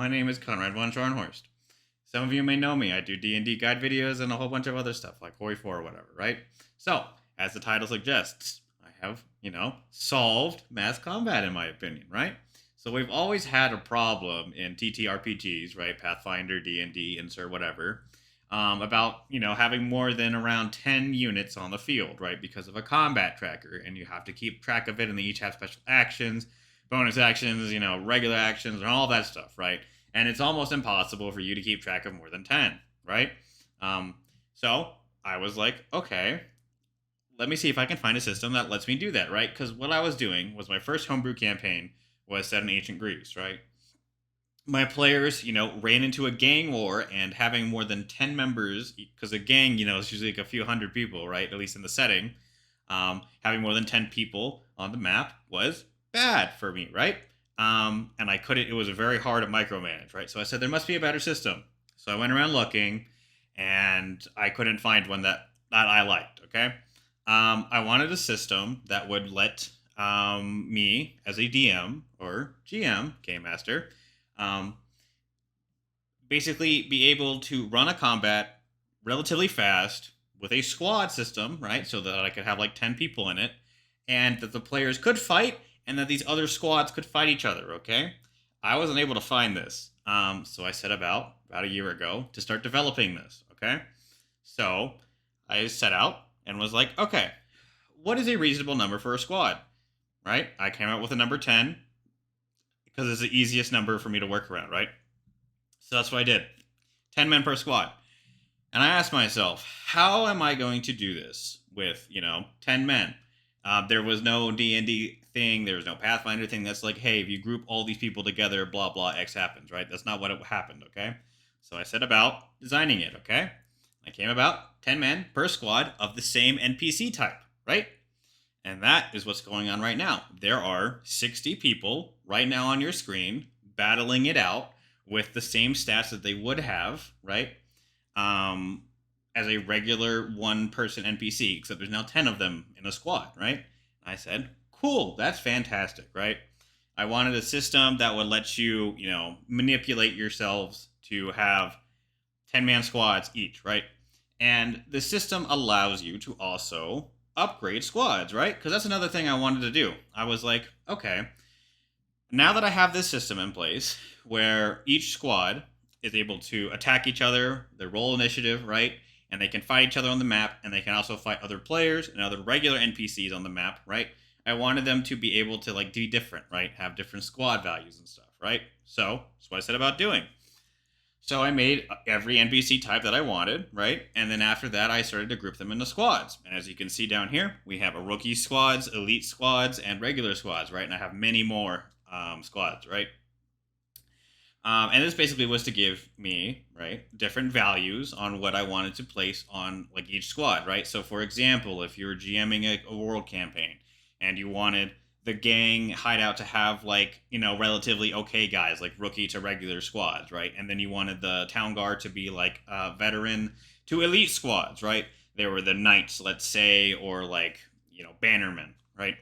My name is Konrad von Scharnhorst. Some of you may know me. I do D&D guide videos and a whole bunch of other stuff like Hoi 4 or whatever, right? So, as the title suggests, I have, solved mass combat in my opinion, right? So we've always had a problem in TTRPGs, right? Pathfinder, D&D, insert whatever, about, having more than around 10 units on the field, right? Because of a combat tracker, and you have to keep track of it, and they each have special actions, bonus actions, regular actions, and all that stuff, right? And it's almost impossible for you to keep track of more than 10, right? So I was like, okay, let me see if I can find a system that lets me do that, right? Because what I was doing was my first homebrew campaign was set in ancient Greece, right? My players, ran into a gang war, and having more than 10 members, because a gang, is usually like a few hundred people, right? At least in the setting. Having more than 10 people on the map was bad for me, right? And I couldn't, it was very hard to micromanage, right? So I said, there must be a better system. So I went around looking, and I couldn't find one that I liked, okay? I wanted a system that would let me, as a DM or GM, Game Master, um, basically be able to run a combat relatively fast with a squad system, right? So that I could have like 10 people in it, and that the players could fight, and that these other squads could fight each other, okay? I wasn't able to find this. So I set about a year ago to start developing this, okay? So I set out and was like, okay, what is a reasonable number for a squad, right? I came out with a number 10 because it's the easiest number for me to work around, right? So that's what I did. 10 men per squad. And I asked myself, how am I going to do this with, 10 men? There was no D&D thing. There was no Pathfinder thing that's like, hey, if you group all these people together, blah, blah, X happens, right? That's not what happened, okay? So I set about designing it, okay? I came about 10 men per squad of the same NPC type, right? And that is what's going on right now. There are 60 people right now on your screen battling it out with the same stats that they would have, right? As a regular one-person NPC, except there's now 10 of them in a squad, right? I said, cool, that's fantastic, right? I wanted a system that would let you, manipulate yourselves to have 10-man squads each, right? And the system allows you to also upgrade squads, right? Because that's another thing I wanted to do. I was like, okay, now that I have this system in place where each squad is able to attack each other, they roll initiative, right? And they can fight each other on the map, and they can also fight other players and other regular NPCs on the map, right? I wanted them to be able to be different, right? Have different squad values and stuff, right? So that's what I set about doing. So I made every NPC type that I wanted, right? And then after that, I started to group them into squads. And as you can see down here, we have a rookie squads, elite squads, and regular squads, right? And I have many more squads, right? And this basically was to give me, right, different values on what I wanted to place on each squad, right? So for example, if you're GMing a world campaign and you wanted the gang hideout to have relatively okay guys, like rookie to regular squads, right? And then you wanted the town guard to be veteran to elite squads, right? There were the knights, let's say, or bannermen, right?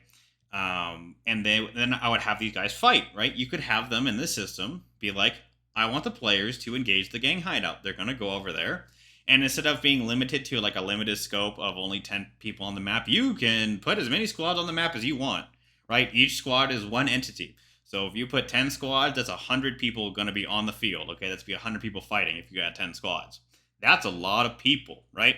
And then I would have these guys fight, right? You could have them in this system be like, I want the players to engage the gang hideout. They're going to go over there. And instead of being limited to a limited scope of only 10 people on the map, you can put as many squads on the map as you want, right? Each squad is one entity. So if you put 10 squads, that's 100 people going to be on the field, okay? That's be 100 people fighting if you got 10 squads. That's a lot of people, right?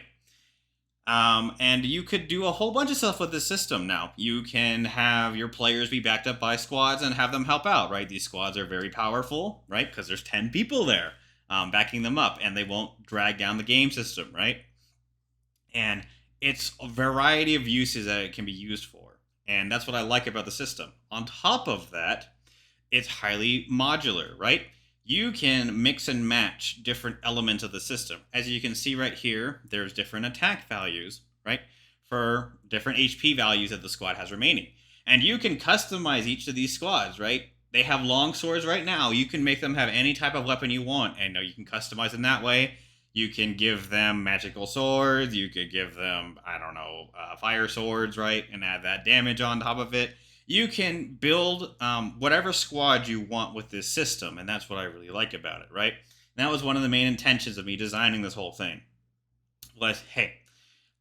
And you could do a whole bunch of stuff with this system now. You can have your players be backed up by squads and have them help out, right? These squads are very powerful, right? Because there's 10 people there backing them up, and they won't drag down the game system, right? And it's a variety of uses that it can be used for. And that's what I like about the system. On top of that, it's highly modular, right? You can mix and match different elements of the system. As you can see right here, there's different attack values, right? For different HP values that the squad has remaining. And you can customize each of these squads, right? They have long swords right now. You can make them have any type of weapon you want, and you can customize them that way. You can give them magical swords. You could give them, fire swords, right? And add that damage on top of it. you can build whatever squad you want with this system, and that's what I really like about it, right? And that was one of the main intentions of me designing this whole thing. Was, hey,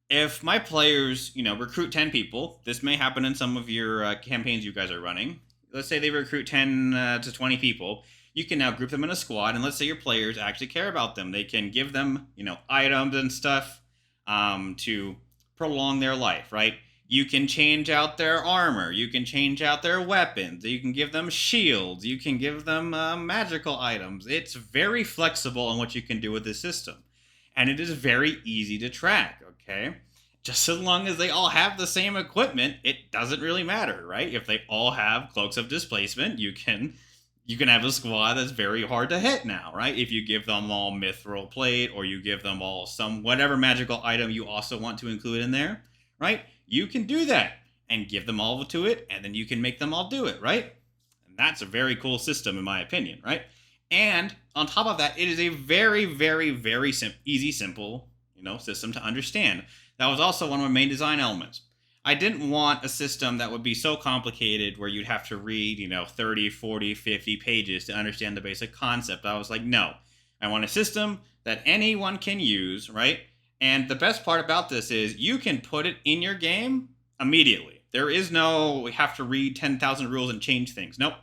if my players, recruit 10 people, this may happen in some of your campaigns you guys are running. Let's say they recruit 10 to 20 people. You can now group them in a squad, and let's say your players actually care about them. They can give them, items and stuff to prolong their life, right? You can change out their armor. You can change out their weapons. You can give them shields. You can give them magical items. It's very flexible on what you can do with this system. And it is very easy to track, okay? Just as long as they all have the same equipment, it doesn't really matter, right? If they all have cloaks of displacement, you can have a squad that's very hard to hit now, right? If you give them all mithril plate, or you give them all some whatever magical item you also want to include in there, right? You can do that and give them all to it, and then you can make them all do it, right? And that's a very cool system in my opinion, right? And on top of that, it is a very, very, very easy, simple, system to understand. That was also one of my main design elements. I didn't want a system that would be so complicated where you'd have to read, 30, 40, 50 pages to understand the basic concept. I was like, no. I want a system that anyone can use, right? And the best part about this is you can put it in your game immediately. There is no, we have to read 10,000 rules and change things. Nope.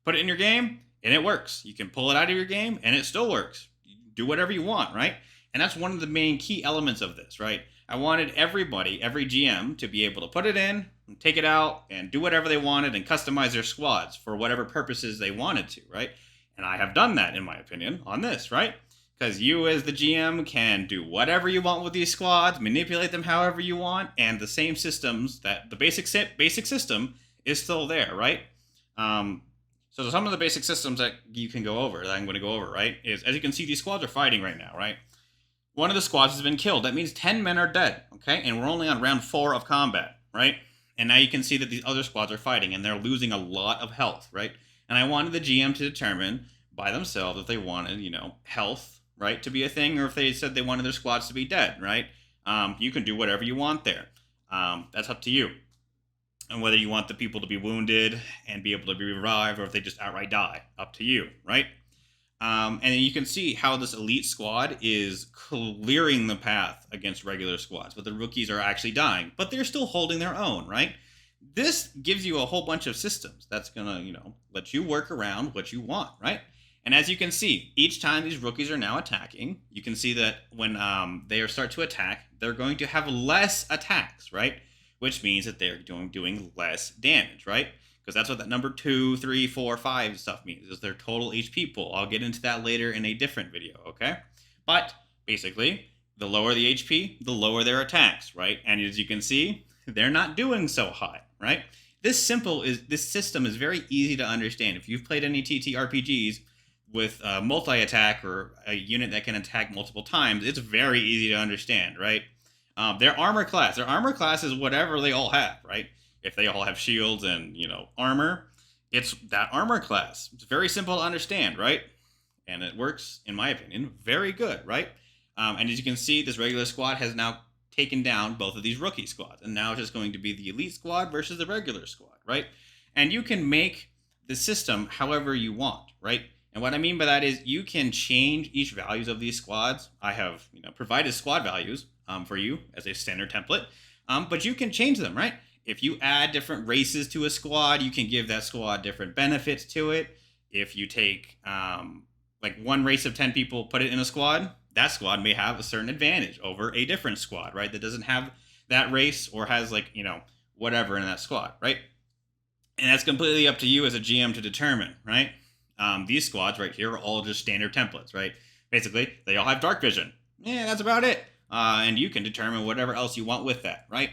Put it in your game, and it works. You can pull it out of your game, and it still works. You do whatever you want, right? And that's one of the main key elements of this, right? I wanted everybody, every GM, to be able to put it in, and take it out, and do whatever they wanted, and customize their squads for whatever purposes they wanted to, right? And I have done that, in my opinion, on this, right? Because you, as the GM, can do whatever you want with these squads, manipulate them however you want, and the same systems, that the basic system is still there, right? So some of the basic systems that you can go over, that I'm going to go over, right, is, as you can see, these squads are fighting right now, right? One of the squads has been killed. That means 10 men are dead, okay? And we're only on round 4 of combat, right? And now you can see that these other squads are fighting, and they're losing a lot of health, right? And I wanted the GM to determine by themselves if they wanted, health, right, to be a thing, or if they said they wanted their squads to be dead, right? You can do whatever you want there. That's up to you. And whether you want the people to be wounded and be able to be revived, or if they just outright die, up to you, right? And then you can see how this elite squad is clearing the path against regular squads, but the rookies are actually dying, but they're still holding their own, right? This gives you a whole bunch of systems that's gonna, let you work around what you want, right? And as you can see, each time these rookies are now attacking, you can see that when they start to attack, they're going to have less attacks, right? Which means that they're doing less damage, right? Because that's what that number 2, 3, 4, 5 stuff means, is their total HP pool. I'll get into that later in a different video, okay? But basically, the lower the HP, the lower their attacks, right? And as you can see, they're not doing so high, right? This system is very easy to understand. If you've played any TTRPGs with multi-attack or a unit that can attack multiple times, it's very easy to understand, right? Their armor class is whatever they all have, right? If they all have shields and, armor, it's that armor class. It's very simple to understand, right? And it works, in my opinion, very good, right? And as you can see, this regular squad has now taken down both of these rookie squads. And now it's just going to be the elite squad versus the regular squad, right? And you can make the system however you want, right? And what I mean by that is you can change each values of these squads. I have, provided squad values for you as a standard template, but you can change them, right? If you add different races to a squad, you can give that squad different benefits to it. If you take like one race of 10 people, put it in a squad, that squad may have a certain advantage over a different squad, right? That doesn't have that race or has whatever in that squad, right? And that's completely up to you as a GM to determine, right? These squads right here are all just standard templates, right? Basically, they all have dark vision. Yeah, that's about it. And you can determine whatever else you want with that, right?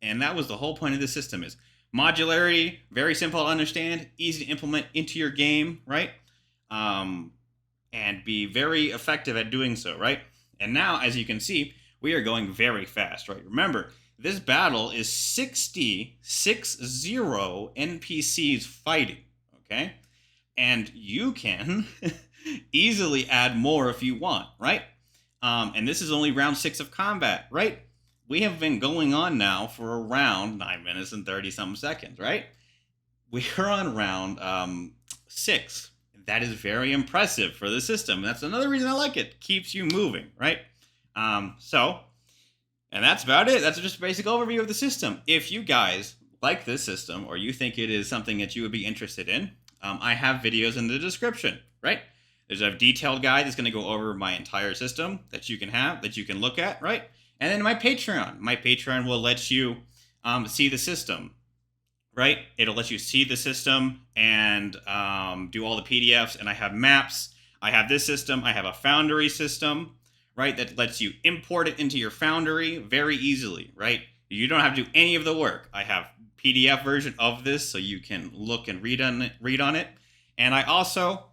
And that was the whole point of the system, is modularity, very simple to understand, easy to implement into your game, right? And be very effective at doing so, right? And now, as you can see, we are going very fast, right? Remember, this battle is 60 NPCs fighting, okay? And you can easily add more if you want, right? And this is only round 6 of combat, right? We have been going on now for around 9 minutes and 30-something seconds, right? we're on round 6. That is very impressive for the system. That's another reason I like it. Keeps you moving, right? So, and that's about it. That's just a basic overview of the system. If you guys like this system or you think it is something that you would be interested in, I have videos in the description, right? There's a detailed guide that's going to go over my entire system that you can look at, right? And then my Patreon. My Patreon will let you see the system, right? It'll let you see the system and do all the PDFs. And I have maps. I have this system. I have a Foundry system, right? That lets you import it into your Foundry very easily, right? You don't have to do any of the work. I have PDF version of this so you can look and read on it. And I also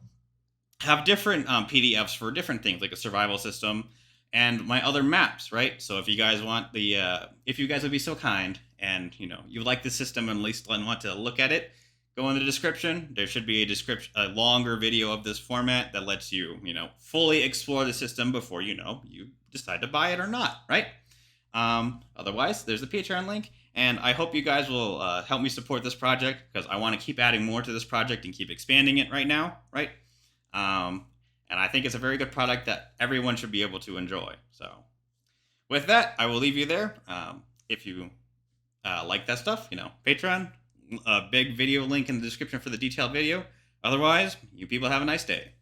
have different PDFs for different things, like a survival system and my other maps, right? So if you guys want if you guys would be so kind and you like the system and at least want to look at it, go in the description. There should be a longer video of this format that lets you, fully explore the system before you decide to buy it or not, right? Otherwise, there's the Patreon link, and I hope you guys will help me support this project because I want to keep adding more to this project and keep expanding it right now, right? And I think it's a very good product that everyone should be able to enjoy. So, with that, I will leave you there. If you like that stuff, Patreon, a big video link in the description for the detailed video. Otherwise, you people have a nice day.